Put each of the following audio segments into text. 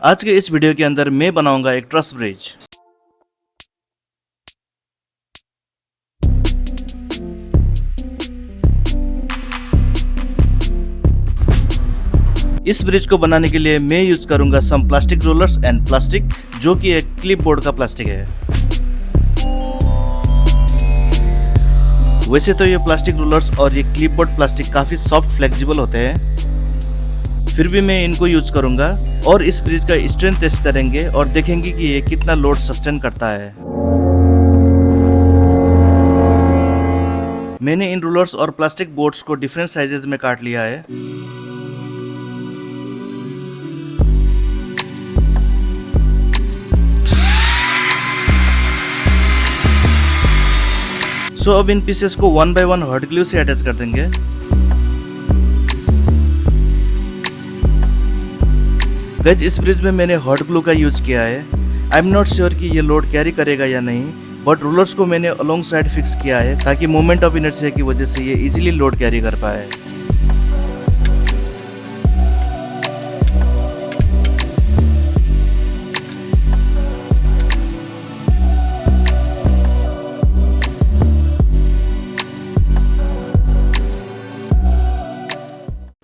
आज के इस वीडियो के अंदर मैं बनाऊंगा एक ट्रस ब्रिज। इस ब्रिज को बनाने के लिए मैं यूज करूंगा सम प्लास्टिक रोलर्स एंड प्लास्टिक, जो कि एक क्लिपबोर्ड का प्लास्टिक है। वैसे तो ये प्लास्टिक रोलर्स और ये क्लिपबोर्ड प्लास्टिक काफी सॉफ्ट फ्लेक्सिबल होते हैं, फिर भी मैं इनको यूज करूंगा और इस ब्रिज का स्ट्रेंथ टेस्ट करेंगे और देखेंगे कि ये कितना लोड सस्टेन करता है। मैंने इन रोलर्स और प्लास्टिक बोर्ड्स को डिफरेंट साइजेस में काट लिया है। सो अब इन पीसेस को 1 बाय 1 हॉट ग्लू से अटैच कर देंगे। गाइस, इस ब्रिज में मैंने हॉट ग्लू का यूज किया है। आई एम नॉट श्योर कि ये लोड कैरी करेगा या नहीं, बट रोलर्स को मैंने अलोंग साइड फिक्स किया है ताकि मोमेंट ऑफ इनर्शिया की वजह से ये इजीली लोड कैरी कर पाए।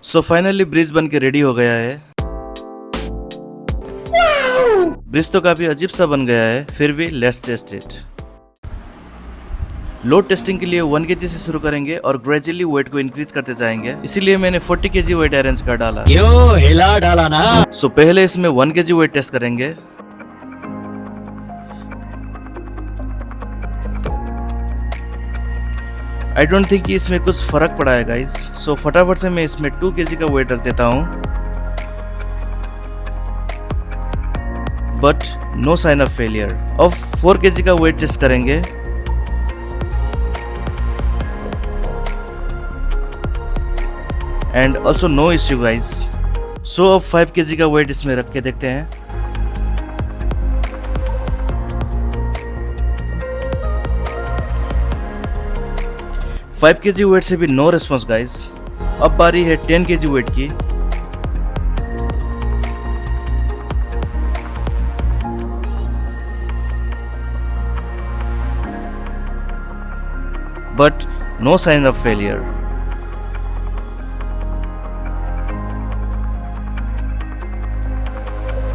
सो फाइनली ब्रिज बन के रेडी हो गया है। ब्रिज तो काफी अजीब सा बन गया है, फिर भी let's test it. Load testing के लिए 1 kg से शुरू करेंगे और ग्रेजुअली वेट को इंक्रीज करते जाएंगे, इसीलिए मैंने 40 kg वेट अरेंज कर डाला। क्यों हिला डाला ना? सो पहले इसमें 1 kg वेट टेस्ट करेंगे। आई डोंट थिंक कि इसमें कुछ फर्क पड़ा है गाइस। सो फटाफट से मैं इसमें 2 kg का वेट रख देता हूँ, but no sign of failure. अब 4 kg का वेट टेस्ट करेंगे। And also no issue guys. So अब 5 kg का वेट इसमें रख के देखते हैं। फाइव kg वेट से भी नो रिस्पॉन्स गाइस। अब बारी है 10 kg वेट की। But no sign of failure.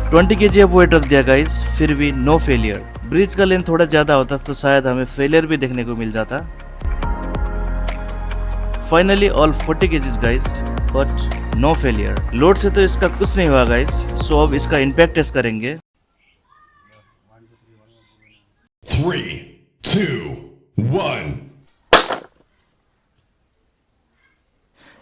Twenty kg अब वेट रख दिया गाइस, फिर भी नो फेलियर। ब्रिज का लेंथ थोड़ा ज्यादा होता तो शायद हमें फेलियर भी देखने को मिल जाता। Finally all 40 kg guys, but no failure. Load से तो इसका कुछ नहीं हुआ गाइस। सो अब इसका इम्पैक्ट टेस्ट करेंगे। 3, 2, 1.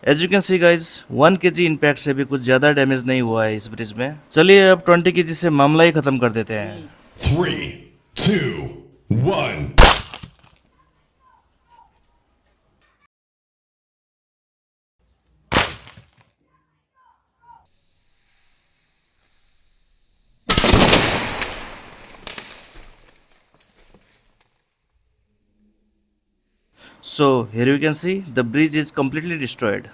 As you can see guys, 1 kg impact से भी कुछ ज्यादा डैमेज नहीं हुआ है इस ब्रिज में। चलिए अब 20 kg से मामला ही खत्म कर देते हैं। 3, 2, 1. So here you can see the bridge is completely destroyed.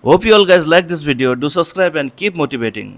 Hope you all guys like this video. Do subscribe and keep motivating.